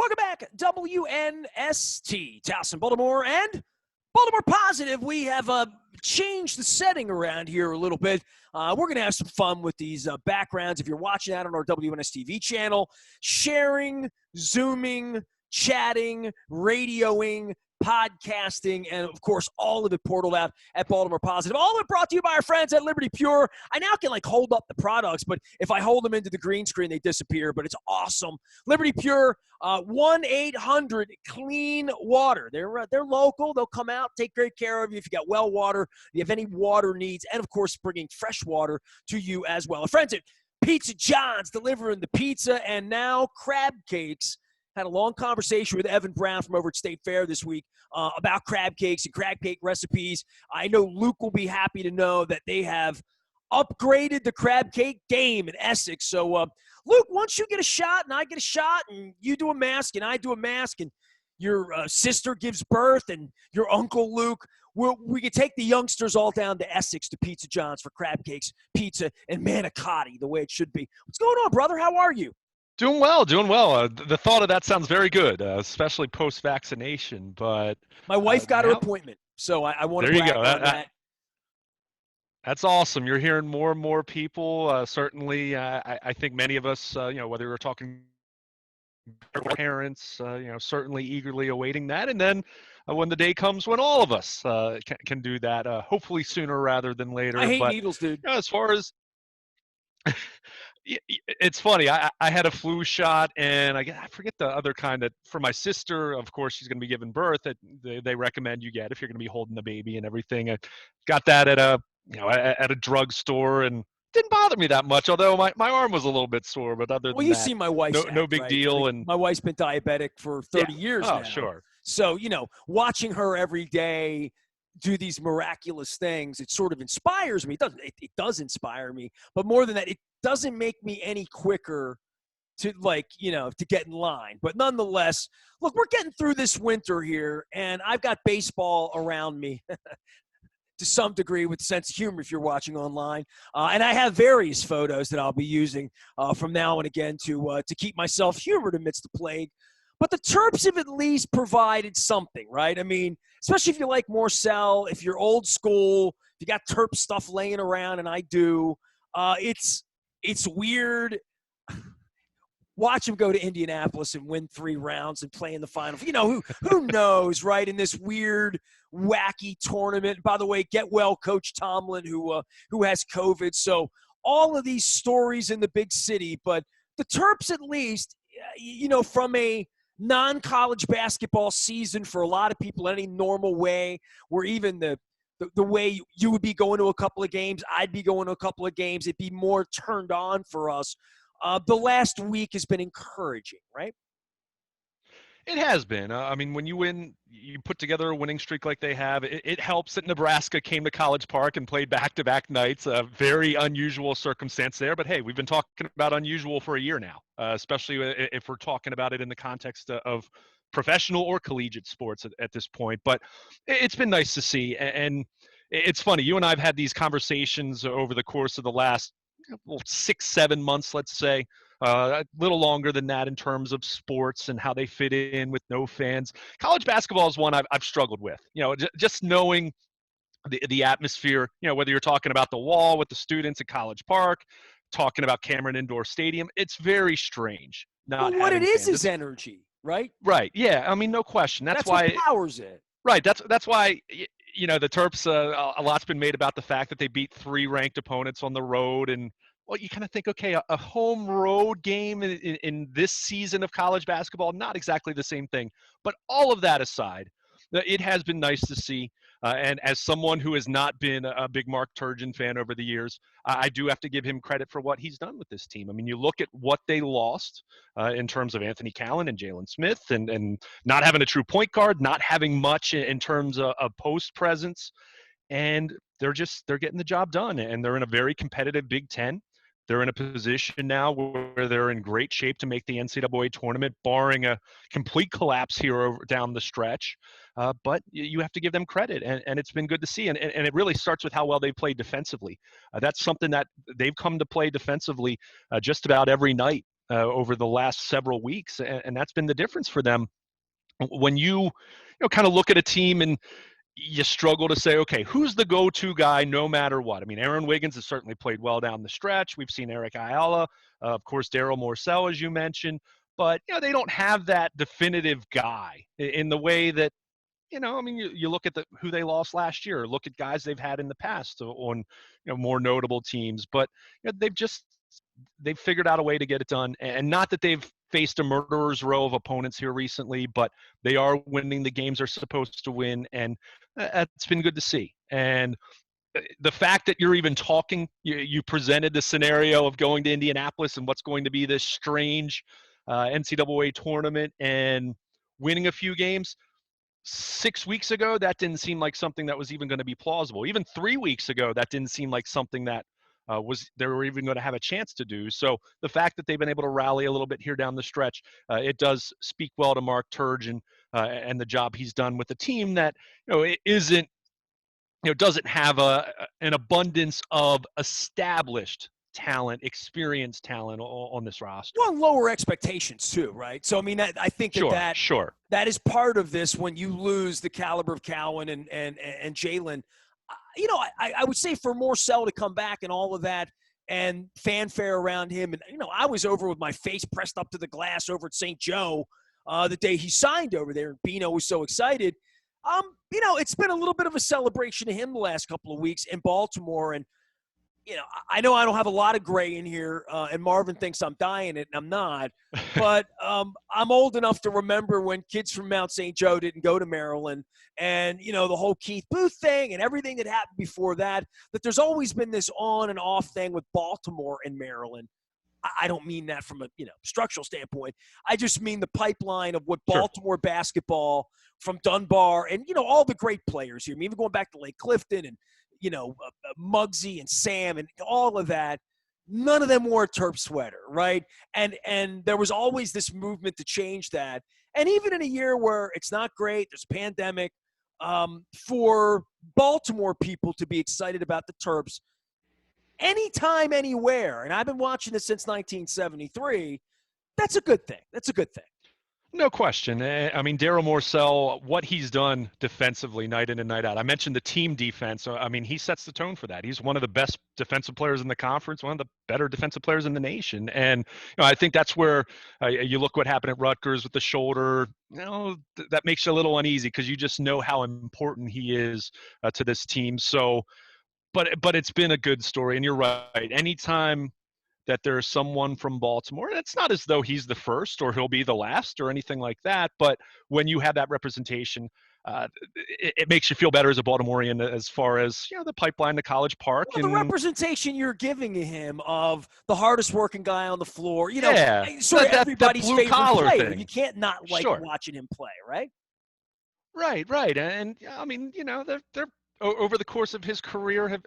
Welcome back, WNST, Towson, Baltimore, and Baltimore Positive. We have changed the setting around here a little bit. We're going to have some fun with these backgrounds. If you're watching that on our WNSTV channel, sharing, Zooming, chatting, radioing, podcasting, and, of course, all of it portaled out at Baltimore Positive. All of it brought to you by our friends at Liberty Pure. I now can, hold up the products, but if I hold them into the green screen, they disappear, but it's awesome. Liberty Pure, 1-800-CLEAN-WATER. They're local. They'll come out, take great care of you if you got well water, if you have any water needs, and, of course, bringing fresh water to you as well. Our friends at Pizza John's delivering the pizza and now crab cakes. Had a long conversation with Evan Brown from over at State Fair this week about crab cakes and crab cake recipes. I know Luke will be happy to know that they have upgraded the crab cake game in Essex. So, Luke, once you get a shot and I get a shot and you do a mask and I do a mask and your sister gives birth and your uncle Luke, we can take the youngsters all down to Essex to Pizza John's for crab cakes, pizza, and manicotti the way it should be. What's going on, brother? How are you? Doing well. The thought of that sounds very good, especially post-vaccination. But my wife got her appointment, so I want to brag on that. That's awesome. You're hearing more and more people. Certainly, I think many of us, whether we're talking parents, certainly eagerly awaiting that. And then when the day comes when all of us can do that, hopefully sooner rather than later. I hate needles, dude. As far as it's funny. I had a flu shot, and I forget the other kind that for my sister. Of course, she's going to be giving birth. That they recommend you get if you're going to be holding the baby and everything. I got that at a drugstore, and didn't bother me that much. Although my arm was a little bit sore, but other than that, see my wife's no big deal. And my wife's been diabetic for 30 years now. Oh, sure. So watching her every day do these miraculous things, it sort of inspires me. It does inspire me, but more than that, it doesn't make me any quicker to to get in line. But nonetheless, look, we're getting through this winter here, and I've got baseball around me to some degree with sense of humor if you're watching online. And I have various photos that I'll be using from now and again to keep myself humored amidst the plague. But the Terps have at least provided something, right? I mean, especially if you like Morcell, if you're old school, if you got Terp stuff laying around, and I do, it's weird. Watch him go to Indianapolis and win 3 rounds and play in the final. Who knows, right? In this weird, wacky tournament. By the way, get well, Coach Tomlin, who has COVID. So all of these stories in the big city, but the Terps at least, from a non-college basketball season for a lot of people in any normal way, where even the way you would be going to a couple of games, I'd be going to a couple of games, it'd be more turned on for us. The last week has been encouraging, right? It has been. When you put together a winning streak like they have, it helps that Nebraska came to College Park and played back-to-back nights. A very unusual circumstance there. But, hey, we've been talking about unusual for a year now, especially if we're talking about it in the context of professional or collegiate sports at this point. But it's been nice to see. And it's funny. You and I have had these conversations over the course of the last 6-7 months, let's say. A little longer than that in terms of sports and how they fit in with no fans. College basketball is one I've struggled with. Just knowing the atmosphere. Whether you're talking about the wall with the students at College Park, talking about Cameron Indoor Stadium, it's very strange. What it is energy, right? Right. Yeah. No question. That's why what powers it. Right. That's why. The Terps. A lot's been made about the fact that they beat 3 ranked opponents on the road and. Well, you kind of think, okay, a home road game in this season of college basketball, not exactly the same thing. But all of that aside, it has been nice to see. And as someone who has not been a big Mark Turgeon fan over the years, I do have to give him credit for what he's done with this team. You look at what they lost in terms of Anthony Callan and Jalen Smith and not having a true point guard, not having much in terms of post presence. And they're getting the job done. And they're in a very competitive Big Ten. They're in a position now where they're in great shape to make the NCAA tournament, barring a complete collapse here down the stretch. But you have to give them credit, and it's been good to see. And it really starts with how well they play defensively. That's something that they've come to play defensively just about every night over the last several weeks, and that's been the difference for them. When you kind of look at a team and you struggle to say, okay, who's the go-to guy no matter what? I mean, Aaron Wiggins has certainly played well down the stretch. We've seen Eric Ayala, of course, Daryl Morcell, as you mentioned, but they don't have that definitive guy in the way that I mean, you look at who they lost last year. Look at guys they've had in the past on more notable teams, but they've figured out a way to get it done. And not that they've faced a murderer's row of opponents here recently, but they are winning the games they're supposed to win, and it's been good to see. And the fact that you're even talking, you presented the scenario of going to Indianapolis and what's going to be this strange NCAA tournament and winning a few games. 6 weeks ago, that didn't seem like something that was even going to be plausible. Even 3 weeks ago, that didn't seem like something that they were even going to have a chance to do. So the fact that they've been able to rally a little bit here down the stretch, it does speak well to Mark Turgeon and the job he's done with the team that it isn't doesn't have an abundance of established talent, experienced talent on this roster. Well, lower expectations too, right? So I mean, I think Sure. that is part of this when you lose the caliber of Cowan and Jalen. I would say for Morcell to come back and all of that and fanfare around him, and I was over with my face pressed up to the glass over at St. Joe the day he signed over there, and Bino was so excited. It's been a little bit of a celebration to him the last couple of weeks in Baltimore, and I know I don't have a lot of gray in here, and Marvin thinks I'm dying it, and I'm not. But I'm old enough to remember when kids from Mount St. Joe didn't go to Maryland, and the whole Keith Booth thing and everything that happened before that. That there's always been this on and off thing with Baltimore and Maryland. I don't mean that from a structural standpoint. I just mean the pipeline of what Baltimore basketball from Dunbar and all the great players here. I mean, even going back to Lake Clifton and Muggsy and Sam and all of that, none of them wore a Terp sweater, right? And there was always this movement to change that. And even in a year where it's not great, there's a pandemic, for Baltimore people to be excited about the Terps anytime, anywhere, and I've been watching this since 1973, that's a good thing. That's a good thing. No question. I mean, Daryl Morcell, what he's done defensively night in and night out. I mentioned the team defense. I mean, he sets the tone for that. He's one of the best defensive players in the conference, one of the better defensive players in the nation. And I think that's where you look what happened at Rutgers with the shoulder. That makes you a little uneasy because you just know how important he is to this team. So, but it's been a good story. And you're right. Anytime that there's someone from Baltimore, and it's not as though he's the first or he'll be the last or anything like that, but when you have that representation, it makes you feel better as a Baltimorean as far as the pipeline to College Park. Well, the representation you're giving him of the hardest working guy on the floor, sort of everybody's that favorite player. thing. You can't not like watching him play, right? Right. And I mean, they're over the course of his career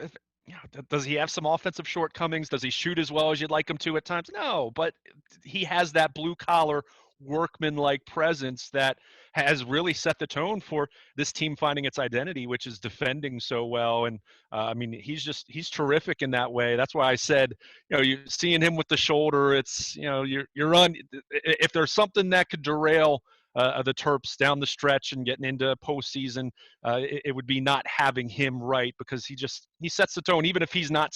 does he have some offensive shortcomings? Does he shoot as well as you'd like him to at times? No, but he has that blue-collar, workman-like presence that has really set the tone for this team finding its identity, which is defending so well. And I mean, he's terrific in that way. That's why I said, you seeing him with the shoulder, it's you're on. If there's something that could derail the Terps down the stretch and getting into postseason, it would be not having him right, because he sets the tone. Even if he's not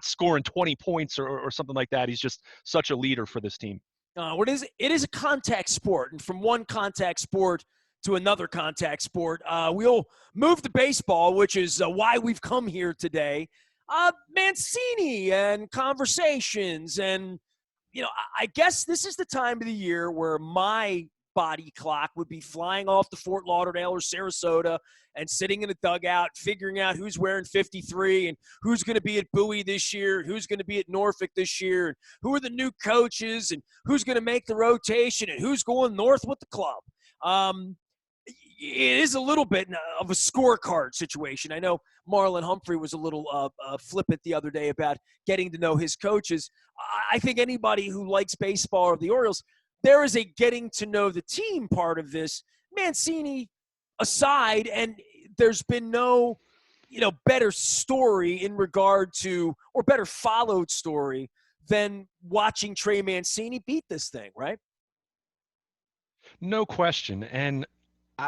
scoring 20 points or something like that, he's just such a leader for this team. It is a contact sport, and from one contact sport to another contact sport, we'll move to baseball, which is why we've come here today. Mancini and conversations, and I guess this is the time of the year where my body clock would be flying off to Fort Lauderdale or Sarasota and sitting in a dugout, figuring out who's wearing 53 and who's going to be at Bowie this year, and who's going to be at Norfolk this year, and who are the new coaches, and who's going to make the rotation, and who's going north with the club. It is a little bit of a scorecard situation. I know Marlon Humphrey was a little flippant the other day about getting to know his coaches. I think anybody who likes baseball or the Orioles, there is a getting to know the team part of this, Mancini aside, and there's been no, better story in regard to, or better followed story than watching Trey Mancini beat this thing, right? No question. And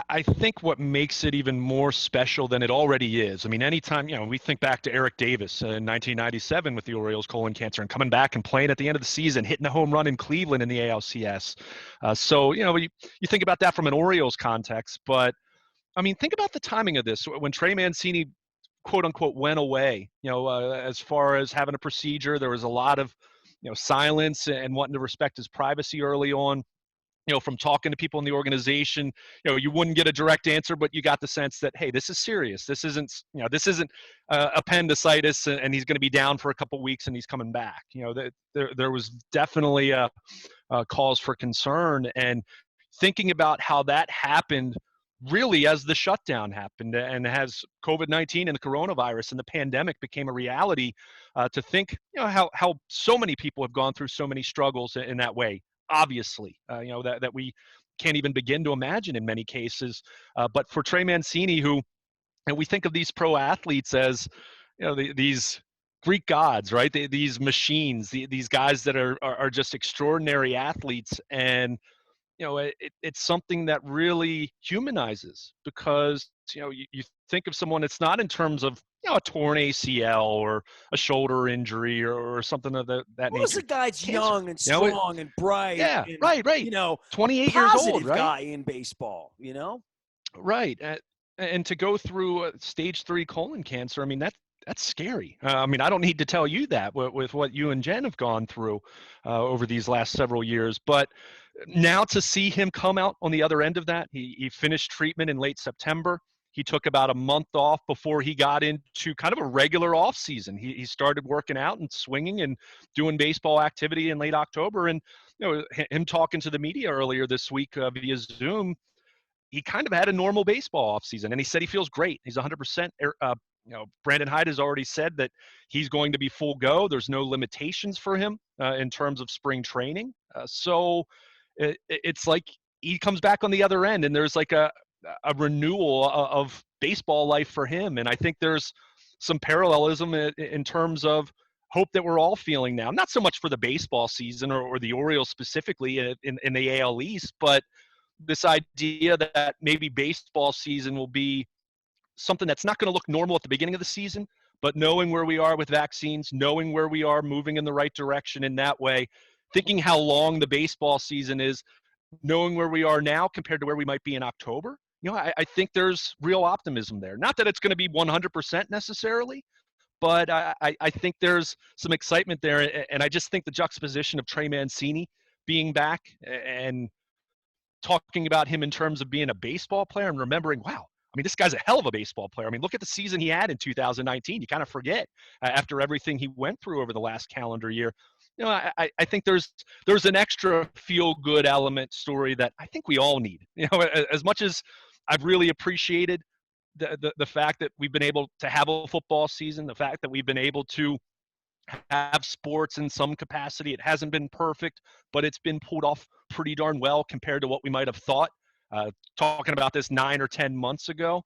I think what makes it even more special than it already is, I mean, anytime, we think back to Eric Davis in 1997 with the Orioles colon cancer and coming back and playing at the end of the season, hitting a home run in Cleveland in the ALCS. So, you think about that from an Orioles context, but I mean, think about the timing of this. When Trey Mancini, quote unquote, went away, as far as having a procedure, there was a lot of, silence and wanting to respect his privacy early on. From talking to people in the organization, you wouldn't get a direct answer, but you got the sense that, hey, this is serious. This isn't appendicitis, and he's going to be down for a couple weeks and he's coming back. That there was definitely a cause for concern, and thinking about how that happened really as the shutdown happened and as COVID-19 and the coronavirus and the pandemic became a reality, to think, how so many people have gone through so many struggles in that way, obviously, that we can't even begin to imagine in many cases. But for Trey Mancini, who, and we think of these pro athletes as, these Greek gods, right? These machines, these guys that are just extraordinary athletes. And it's something that really humanizes, because you think of someone, it's not in terms of a torn ACL or a shoulder injury or something of that Well, this is nature. a guy's Cancer, young and strong and bright yeah, and, right. a 28 years old, positive right? guy in baseball. Right. And to go through stage 3 colon cancer, I mean, that's scary. I mean, I don't need to tell you that with what you and Jen have gone through over these last several years. But now to see him come out on the other end of that, he finished treatment in late September. He took about a month off before he got into kind of a regular off season. He started working out and swinging and doing baseball activity in late October. And him talking to the media earlier this week via Zoom, he kind of had a normal baseball offseason, and he said he feels great. He's 100%. Brandon Hyde has already said that he's going to be full go. There's no limitations for him in terms of spring training. So it's like he comes back on the other end, and there's like a renewal of baseball life for him. And I think there's some parallelism in terms of hope that we're all feeling now. Not so much for the baseball season or the Orioles specifically in the AL East, but this idea that maybe baseball season will be something that's not going to look normal at the beginning of the season, but knowing where we are with vaccines, knowing where we are moving in the right direction in that way, thinking how long the baseball season is, knowing where we are now compared to where we might be in October, I think there's real optimism there. Not that it's going to be 100% necessarily, but I think there's some excitement there. And I just think the juxtaposition of Trey Mancini being back and talking about him in terms of being a baseball player and remembering, wow, I mean, this guy's a hell of a baseball player. I mean, look at the season he had in 2019. You kind of forget after everything he went through over the last calendar year. I think there's an extra feel-good element story that I think we all need. As much as I've really appreciated the fact that we've been able to have a football season, the fact that we've been able to have sports in some capacity. It hasn't been perfect, but it's been pulled off pretty darn well compared to what we might have thought. Talking about this 9 or 10 months ago,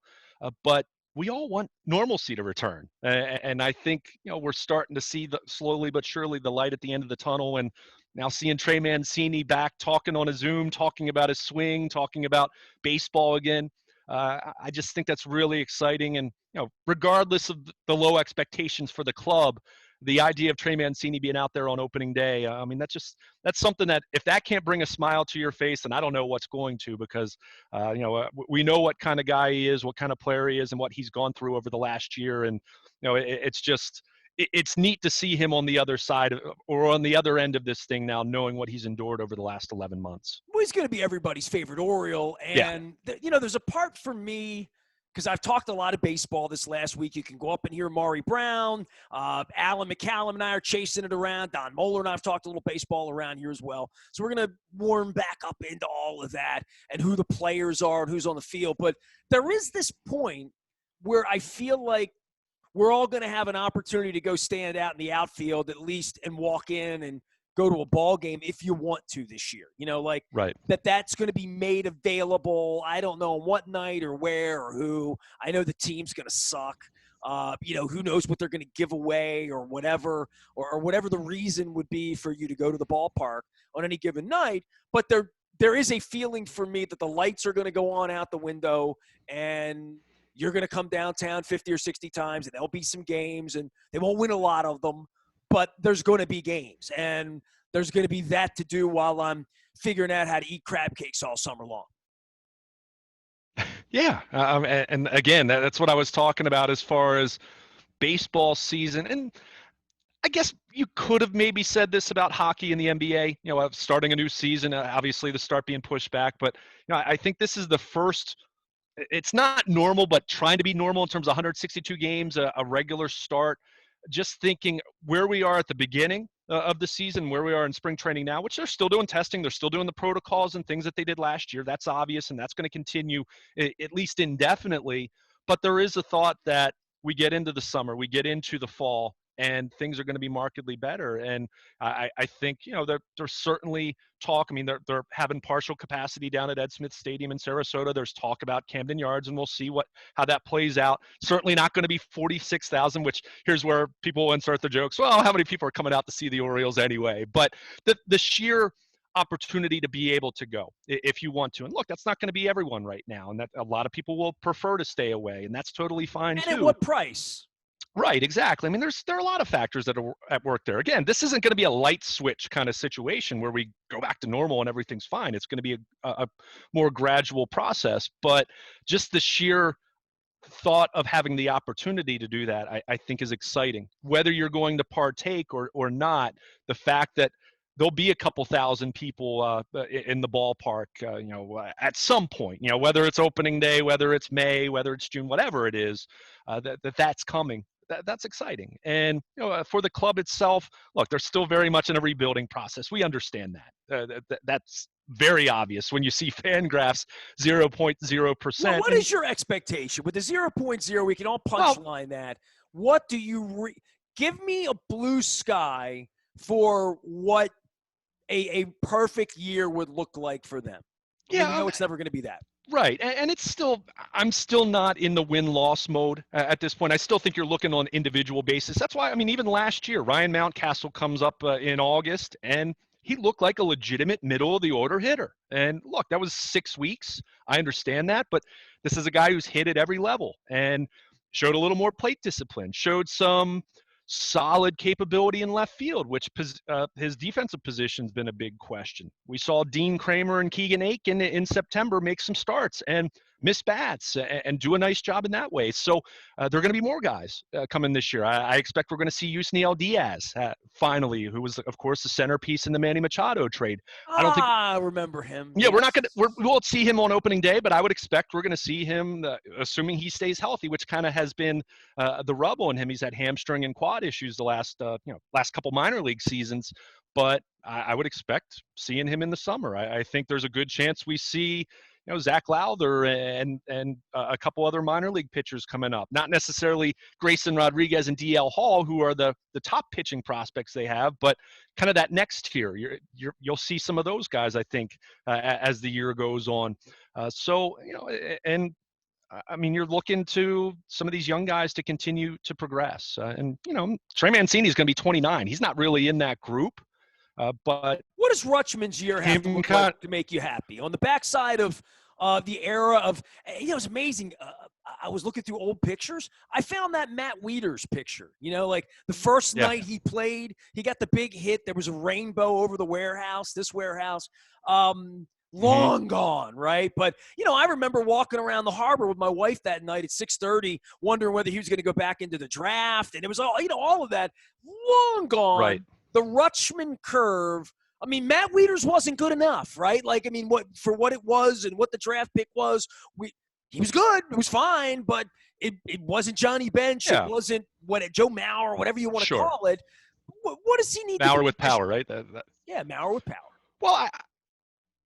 but we all want normalcy to return, and I think we're starting to see slowly but surely the light at the end of the tunnel. And now seeing Trey Mancini back talking on a Zoom, talking about his swing, talking about baseball again. I just think that's really exciting, and regardless of the low expectations for the club, the idea of Trey Mancini being out there on opening day, I mean, that's something that if that can't bring a smile to your face, then I don't know what's going to, because, we know what kind of guy he is, what kind of player he is, and what he's gone through over the last year. And, it's neat to see him on the other side or on the other end of this thing now, knowing what he's endured over the last 11 months. Well, he's going to be everybody's favorite Oriole. Yeah. And, there's a part for me, because I've talked a lot of baseball this last week. You can go up and hear Maury Brown. Alan McCallum and I are chasing it around. Don Moeller and I have talked a little baseball around here as well. So we're going to warm back up into all of that and who the players are and who's on the field. But there is this point where I feel like we're all going to have an opportunity to go stand out in the outfield at least and walk in and go to a ball game if you want to this year. Right. That's going to be made available. I don't know on what night or where or who. I know the team's going to suck. Who knows what they're going to give away or whatever, or whatever the reason would be for you to go to the ballpark on any given night. But there is a feeling for me that the lights are going to go on out the window, and you're going to come downtown 50 or 60 times, and there'll be some games, and they won't win a lot of them, but there's going to be games, and there's going to be that to do while I'm figuring out how to eat crab cakes all summer long. Yeah, and again, that's what I was talking about as far as baseball season. And I guess you could have maybe said this about hockey in the NBA, starting a new season, obviously the start being pushed back. But, I think this is the first, it's not normal, but trying to be normal in terms of 162 games, a regular start. Just thinking where we are at the beginning of the season, where we are in spring training now, which they're still doing testing. They're still doing the protocols and things that they did last year. That's obvious, and that's going to continue at least indefinitely. But there is a thought that we get into the summer, we get into the fall, and things are going to be markedly better. And I think, there's certainly talk. I mean, they're having partial capacity down at Ed Smith Stadium in Sarasota. There's talk about Camden Yards, and we'll see how that plays out. Certainly not going to be 46,000, which here's where people will insert the jokes. Well, how many people are coming out to see the Orioles anyway? But the sheer opportunity to be able to go if you want to. And look, that's not going to be everyone right now. And that a lot of people will prefer to stay away, and that's totally fine And too. at what price? Right, exactly. I mean, there are a lot of factors that are at work there. Again, this isn't going to be a light switch kind of situation where we go back to normal and everything's fine. It's going to be a more gradual process. But just the sheer thought of having the opportunity to do that, I think is exciting. Whether you're going to partake or not, the fact that there'll be a couple thousand people in the ballpark, at some point, whether it's opening day, whether it's May, whether it's June, whatever it is, that's coming. That's exciting. And for the club itself, look, they're still very much in a rebuilding process. We understand that. That's very obvious when you see fan graphs 0.0%. Well, what is your expectation with the 0.0? We can all punchline that. What do you give me a blue sky for what a perfect year would look like for them? I mean, we know it's never going to be that. Right. And it's still, I'm still not in the win-loss mode at this point. I still think you're looking on individual basis. That's why, I mean, even last year, Ryan Mountcastle comes up in August, and he looked like a legitimate middle-of-the-order hitter. And look, that was 6 weeks. I understand that, but this is a guy who's hit at every level and showed a little more plate discipline, showed some solid capability in left field, which his defensive position's been a big question. We saw Dean Kramer and Keegan Aiken in September make some starts and miss bats and do a nice job in that way. So there are going to be more guys coming this year. I expect we're going to see Yusniel Diaz finally, who was, of course, the centerpiece in the Manny Machado trade. I don't think I remember him. Yeah, yes. We won't see him on opening day, but I would expect we're going to see him, assuming he stays healthy, which kind of has been the rub on him. He's had hamstring and quad issues the last couple minor league seasons, but I would expect seeing him in the summer. I think there's a good chance we see, Zach Lowther and a couple other minor league pitchers coming up. Not necessarily Grayson Rodriguez and DL Hall, who are the top pitching prospects they have, but kind of that next tier. You'll see some of those guys, I think, as the year goes on. I mean, you're looking to some of these young guys to continue to progress. Trey Mancini is going to be 29. He's not really in that group. But what does Rutschman's year have to look like to make you happy? On the backside of the era of, it's amazing. I was looking through old pictures. I found that Matt Wieters picture. Like the first night he played, he got the big hit. There was a rainbow over the warehouse, this warehouse. Long gone, right? But, I remember walking around the harbor with my wife that night at 6:30, wondering whether he was going to go back into the draft. And it was all of that long gone. Right. The Rutschman curve, I mean, Matt Wieters wasn't good enough, right? Like, I mean, what it was and what the draft pick was, he was good. It was fine, but it wasn't Johnny Bench. Yeah. It wasn't Joe Mauer, whatever you want to call it. What does he need Mauer to do? with power, right? Yeah, Mauer with power.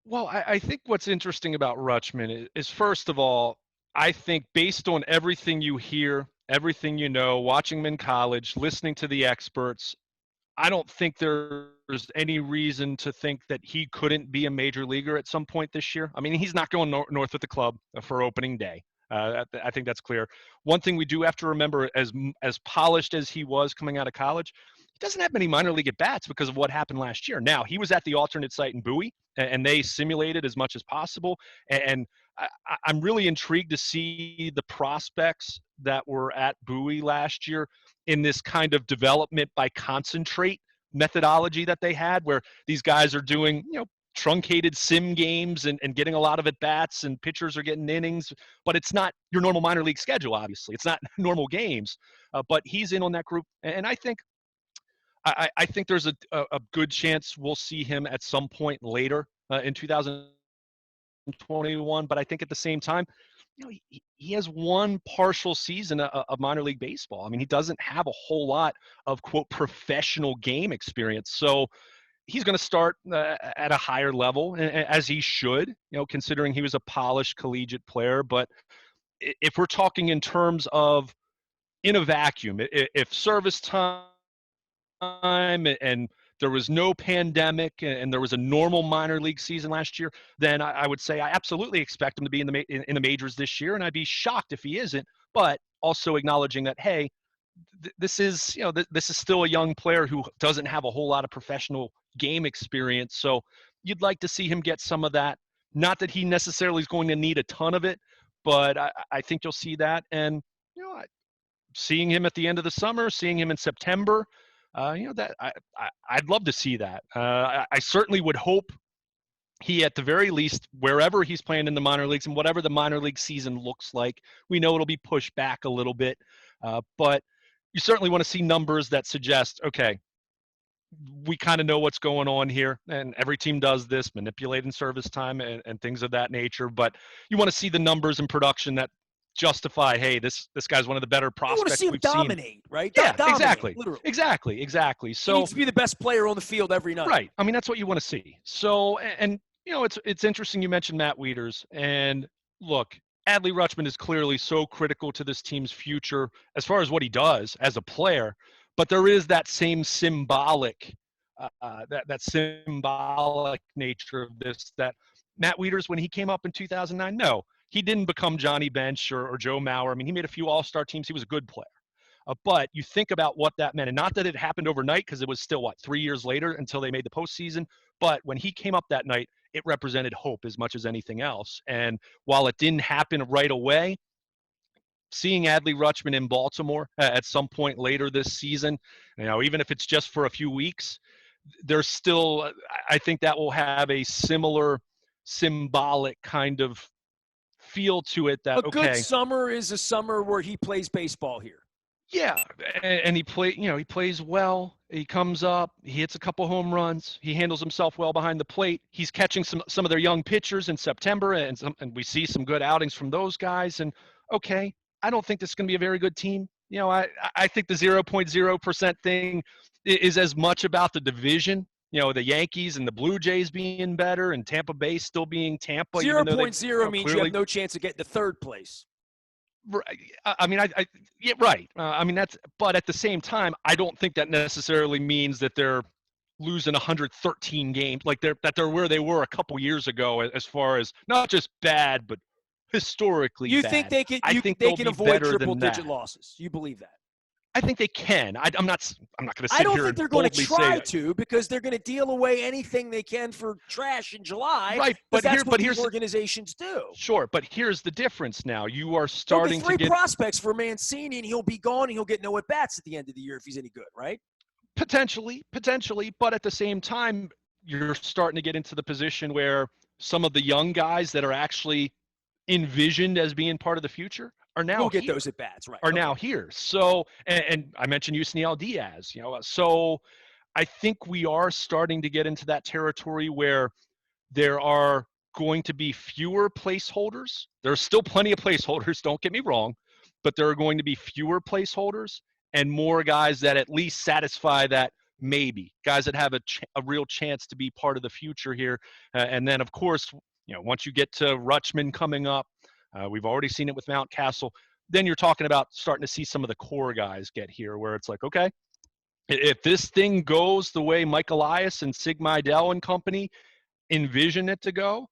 Well, I think what's interesting about Rutschman is, first of all, I think based on everything you hear, everything you know, watching him in college, listening to the experts, I don't think there's any reason to think that he couldn't be a major leaguer at some point this year. I mean, he's not going north with the club for opening day. I think that's clear. One thing we do have to remember, as polished as he was coming out of college, he doesn't have many minor league at bats because of what happened last year. Now, he was at the alternate site in Bowie, and they simulated as much as possible. And I'm really intrigued to see the prospects that were at Bowie last year in this kind of development by concentrate methodology that they had, where these guys are doing, truncated sim games and getting a lot of at bats, and pitchers are getting innings, but it's not your normal minor league schedule. Obviously, it's not normal games, but he's in on that group, and I think there's a good chance we'll see him at some point later in 2021. But I think at the same time, he has one partial season of minor league baseball. I mean, he doesn't have a whole lot of, quote, professional game experience. So he's going to start at a higher level, as he should, considering he was a polished collegiate player. But if we're talking in terms of in a vacuum, if service time and there was no pandemic and there was a normal minor league season last year, then I would say I absolutely expect him to be in the majors this year, and I'd be shocked if he isn't. But also acknowledging that, hey, this is this is still a young player who doesn't have a whole lot of professional game experience, so you'd like to see him get some of that. Not that he necessarily is going to need a ton of it, but I think you'll see that. And seeing him at the end of the summer, seeing him in September, that I'd love to see that. I certainly would hope he, at the very least, wherever he's playing in the minor leagues and whatever the minor league season looks like, we know it'll be pushed back a little bit, but you certainly want to see numbers that suggest, okay, we kind of know what's going on here, and every team does this, manipulating service time and things of that nature. But you want to see the numbers and production that justify, hey, this guy's one of the better You want to prospects see him we've seen. dominate, right? Yeah, Dominate, exactly. literally. Exactly. He So needs to be the best player on the field every night. right. I mean, that's what you want to see. So, and it's interesting you mentioned Matt Wieters. And look, Adley Rutschman is clearly so critical to this team's future as far as what he does as a player. But there is that same symbolic, that symbolic nature of this. That Matt Wieters, when he came up in 2009, no, he didn't become Johnny Bench or Joe Mauer. I mean, he made a few All-Star teams. He was a good player. But you think about what that meant, and not that it happened overnight, because it was still, 3 years later until they made the postseason. But when he came up that night, it represented hope as much as anything else. And while it didn't happen right away, seeing Adley Rutschman in Baltimore at some point later this season, even if it's just for a few weeks, there's still, I think that will have a similar symbolic kind of feel to it. That a good summer is a summer where he plays baseball here. Yeah, and he he plays well. He comes up, he hits a couple home runs. He handles himself well behind the plate. He's catching some of their young pitchers in September, and we see some good outings from those guys. And okay, I don't think this is going to be a very good team. I think the 0.0% thing is as much about the division. The Yankees and the Blue Jays being better, and Tampa Bay still being Tampa. 0.0 means you have no chance of getting to third place. I mean, yeah, right. I mean, but at the same time, I don't think that necessarily means that they're losing 113 games, like they're where they were a couple years ago, as far as not just bad, but historically you bad. Think they can? I think they can avoid triple-digit that. losses. You believe that? I think they can. I'm not going to sit here. I don't think they're going to try to, because they're going to deal away anything they can for trash in July. Right, but that's what these organizations do. Sure, but here's the difference now. You are starting to get 3 prospects for – Mancini, and he'll be gone, and he'll get no at-bats at the end of the year if he's any good, right? Potentially. But at the same time, you're starting to get into the position where some of the young guys that are actually envisioned as being part of the future are now we'll get those at bats, right? Now here. So, and I mentioned Yusniel Diaz, so I think we are starting to get into that territory where there are going to be fewer placeholders. There's still plenty of placeholders, don't get me wrong, but there are going to be fewer placeholders and more guys that at least satisfy that maybe, guys that have a real chance to be part of the future here. And then, of course, once you get to Rutschman coming up, we've already seen it with Mountcastle. Then you're talking about starting to see some of the core guys get here, where it's like, okay, if this thing goes the way Mike Elias and Sig Mejdal and company envision it to go,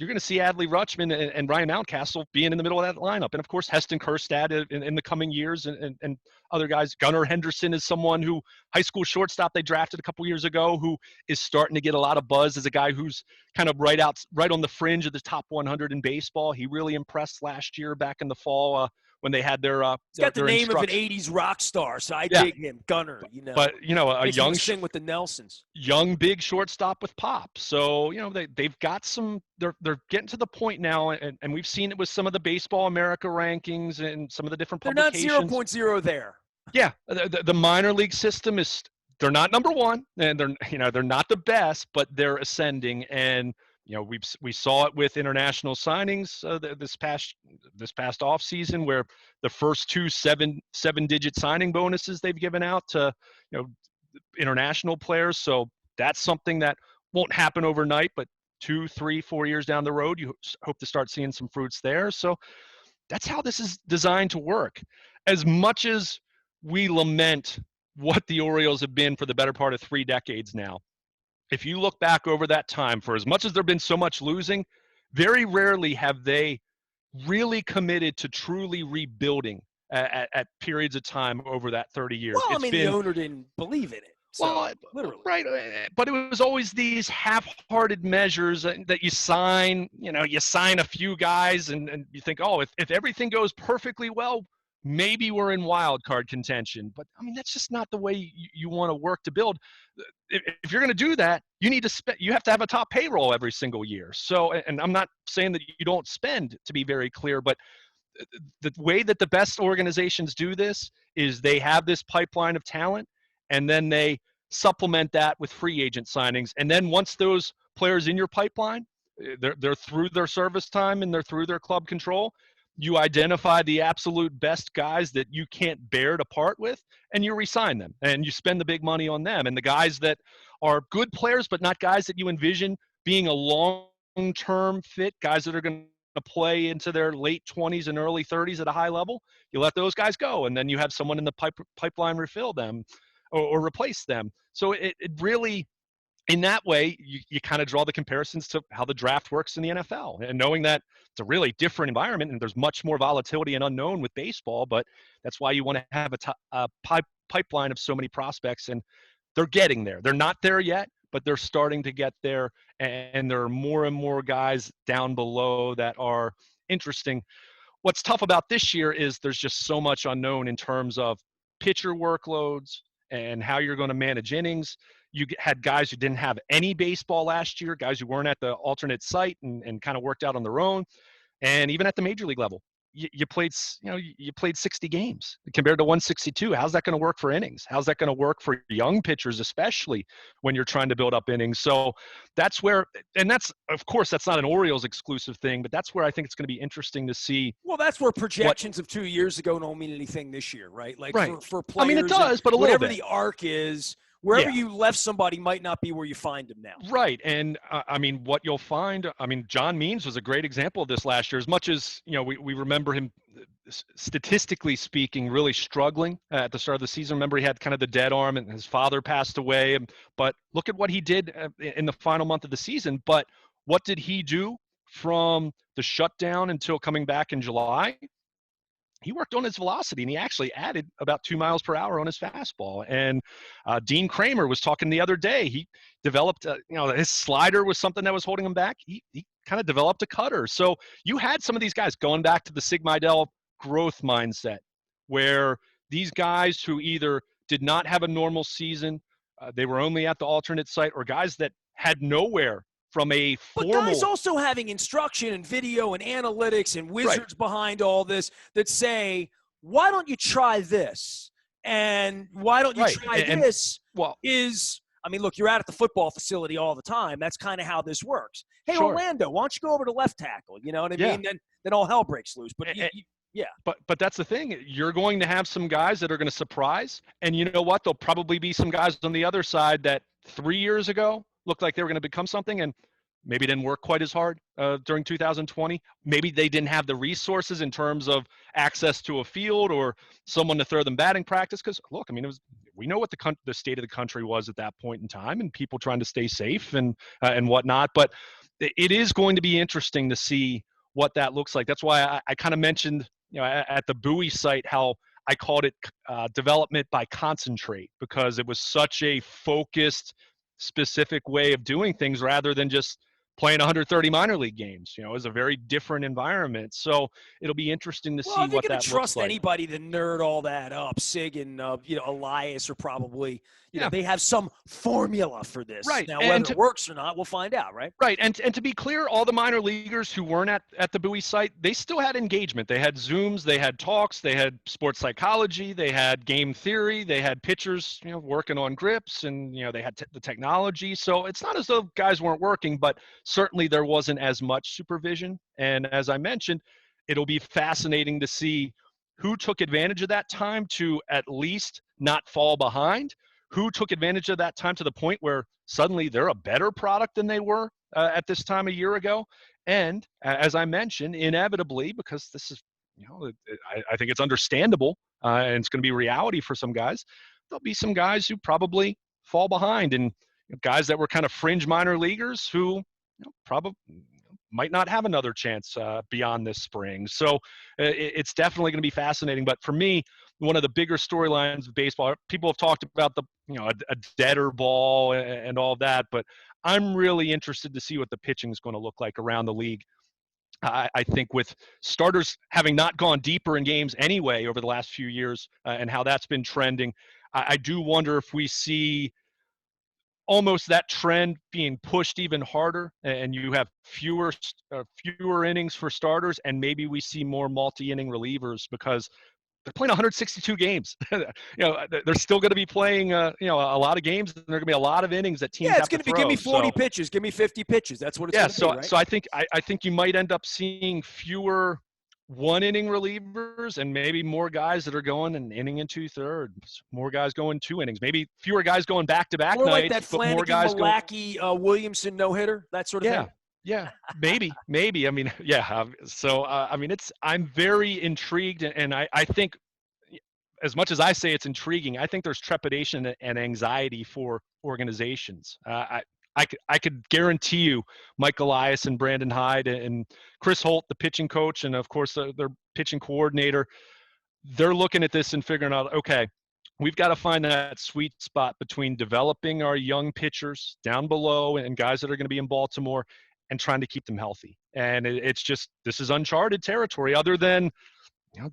you're going to see Adley Rutschman and Ryan Mountcastle being in the middle of that lineup. And of course, Heston Kjerstad in the coming years and other guys. Gunnar Henderson is someone who, high school shortstop they drafted a couple years ago, who is starting to get a lot of buzz as a guy who's kind of right on the fringe of the top 100 in baseball. He really impressed last year back in the fall when they had their He's got the name of an instruction. 80s rock star, so I Yeah. dig him. Gunnar, But, a Makes young him sing with the Nelsons. young big shortstop with pop. So they've got some. They're getting to the point now, and we've seen it with some of the Baseball America rankings and some of the different They're not publications. 0.0 there. Yeah, the minor league system is. They're not number one, and they're not the best, but they're ascending. And we saw it with international signings this past off season, where the first two seven-digit signing bonuses they've given out to international players. So that's something that won't happen overnight, but 2, 3, 4 years down the road, you hope to start seeing some fruits there. So that's how this is designed to work. As much as we lament what the Orioles have been for the better part of 3 decades now, if you look back over that time, for as much as there've been so much losing, very rarely have they really committed to truly rebuilding at periods of time over that 30 years. Well, the owner didn't believe in it. So, literally. Right. But it was always these half-hearted measures that you sign. You sign a few guys and you think, oh, if everything goes perfectly well, maybe we're in wild card contention. But, that's just not the way you want to work to build. If you're going to do that, you have to have a top payroll every single year. So, and I'm not saying that you don't spend, to be very clear, but the way that the best organizations do this is they have this pipeline of talent, and then they supplement that with free agent signings. And then once those players in your pipeline, they're through their service time and they're through their club control, you identify the absolute best guys that you can't bear to part with, and you re-sign them, and you spend the big money on them. And the guys that are good players, but not guys that you envision being a long-term fit, guys that are going to play into their late 20s and early 30s at a high level, you let those guys go, and then you have someone in the pipeline refill them or replace them. So it really, in that way, you kind of draw the comparisons to how the draft works in the NFL, and knowing that it's a really different environment and there's much more volatility and unknown with baseball, but that's why you want to have a pipeline of so many prospects, and they're getting there. They're not there yet, but they're starting to get there, and there are more and more guys down below that are interesting. What's tough about this year is there's just so much unknown in terms of pitcher workloads and how you're going to manage innings. You had guys who didn't have any baseball last year, guys who weren't at the alternate site and kind of worked out on their own. And even at the major league level, you played 60 games compared to 162. How's that going to work for innings? How's that going to work for young pitchers, especially when you're trying to build up innings? So that's where, and that's, of course, that's not an Orioles exclusive thing, but that's where I think it's going to be interesting to see. Well, that's where projections of 2 years ago don't mean anything this year, right? Like right. For players, it does, but a little whatever bit. The arc is, wherever you left somebody might not be where you find them now. Right. And what you'll find, John Means was a great example of this last year. As much as, we remember him, statistically speaking, really struggling at the start of the season. Remember, he had kind of the dead arm and his father passed away. But look at what he did in the final month of the season. But what did he do from the shutdown until coming back in July? He worked on his velocity, and he actually added about 2 miles per hour on his fastball. And Dean Kramer was talking the other day. He developed, his slider was something that was holding him back. He kind of developed a cutter. So you had some of these guys going back to the Sig Mejdal growth mindset, where these guys who either did not have a normal season, they were only at the alternate site, or guys that had nowhere from a formal. But guys also having instruction and video and analytics and wizards behind all this that say, why don't you try this? And why don't you try this? Look, you're out at the football facility all the time. That's kind of how this works. Hey, sure. Orlando, why don't you go over to left tackle? You know what I mean? Then all hell breaks loose. But But that's the thing. You're going to have some guys that are going to surprise. And you know what? There'll probably be some guys on the other side that 3 years ago looked like they were going to become something, and maybe didn't work quite as hard during 2020. Maybe they didn't have the resources in terms of access to a field or someone to throw them batting practice. Because look, we know what the state of the country was at that point in time, and people trying to stay safe and whatnot. But it is going to be interesting to see what that looks like. That's why I kind of mentioned, at the Bowie site, how I called it development by concentrate, because it was such a focused, specific way of doing things rather than just playing 130 minor league games. It was a very different environment. So it'll be interesting to Well, are see they what going to that looks trust like. anybody to nerd all that up? Sig and Elias are probably, Yeah, they have some formula for this. right. Now, And whether it works or not, we'll find out, right? Right, and to be clear, all the minor leaguers who weren't at the Bowie site, they still had engagement. They had Zooms, they had talks, they had sports psychology, they had game theory, they had pitchers, working on grips, and they had the technology. So it's not as though guys weren't working, but certainly there wasn't as much supervision. And as I mentioned, it'll be fascinating to see who took advantage of that time to at least not fall behind, who took advantage of that time to the point where suddenly they're a better product than they were at this time a year ago. And as I mentioned, inevitably, because this is, I think it's understandable, and it's going to be reality for some guys, there'll be some guys who probably fall behind, and guys that were kind of fringe minor leaguers who probably might not have another chance beyond this spring. So it's definitely going to be fascinating. But for me, one of the bigger storylines of baseball, people have talked about a deader ball and all of that, but I'm really interested to see what the pitching is going to look like around the league. I think with starters having not gone deeper in games anyway over the last few years, and how that's been trending, I do wonder if we see almost that trend being pushed even harder, and you have fewer innings for starters, and maybe we see more multi-inning relievers because they're playing 162 games. They're still going to be playing a lot of games, and there are going to be a lot of innings that teams Yeah, it's have to going to be give me throw. 40 So pitches, give me 50 pitches. That's what it's yeah, going to be, so right? so I think you might end up seeing fewer one-inning relievers, and maybe more guys that are going an inning and two-thirds, more guys going 2 innings, maybe fewer guys going back-to-back More like that nights, but more Flanagan, guys going. Malarkey, Williamson no-hitter, that sort of Yeah, thing. yeah, maybe. I mean, yeah. So I mean, I'm very intrigued, and I think, as much as I say it's intriguing, I think there's trepidation and anxiety for organizations. I could guarantee you, Mike Elias and Brandon Hyde and Chris Holt, the pitching coach, and of course their pitching coordinator, they're looking at this and figuring out, okay, we've got to find that sweet spot between developing our young pitchers down below and guys that are going to be in Baltimore, and trying to keep them healthy. And it's just, this is uncharted territory, other than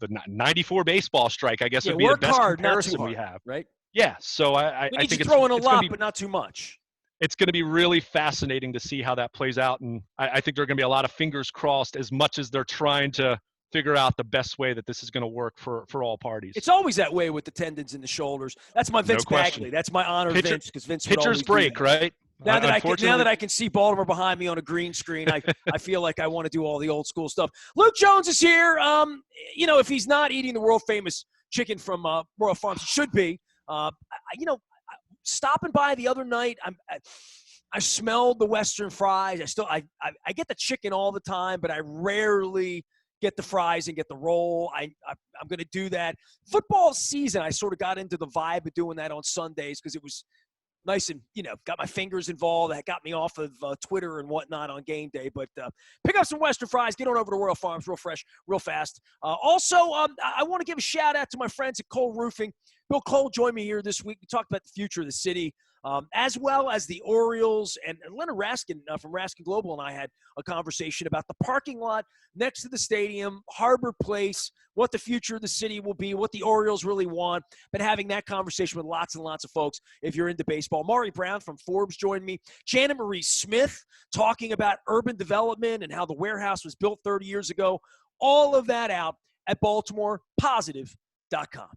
the 94 baseball strike, I guess, Yeah, would be the work best hard, not too comparison we hard, have. right? Yeah. So I, We I need you think throwing a it's going lot, to be, but not too much. it's going to be really fascinating to see how that plays out. And I think there are going to be a lot of fingers crossed, as much as they're trying to figure out the best way that this is going to work for all parties. It's always that way with the tendons in the shoulders. That's my No Vince question. Bagley. That's my honor, Vince, because Vince would Pitchers always do break, that. right? Now that Unfortunately, I can see Baltimore behind me on a green screen, I feel like I want to do all the old school stuff. Luke Jones is here. If he's not eating the world famous chicken from Royal Farms, he should be. Stopping by the other night, I smelled the Western fries. I get the chicken all the time, but I rarely get the fries and get the roll. I'm going to do that. Football season, I sort of got into the vibe of doing that on Sundays because it was nice and, got my fingers involved. That got me off of Twitter and whatnot on game day. But pick up some Western fries. Get on over to Royal Farms real fresh, real fast. Also, I want to give a shout-out to my friends at Cole Roofing. Bill Cole joined me here this week. We talked about the future of the city, as well as the Orioles. And Leonard Raskin from Raskin Global and I had a conversation about the parking lot next to the stadium, Harbor Place, what the future of the city will be, what the Orioles really want. Been having that conversation with lots and lots of folks if you're into baseball. Maury Brown from Forbes joined me. Janet Marie Smith talking about urban development and how the warehouse was built 30 years ago. All of that out at BaltimorePositive.com.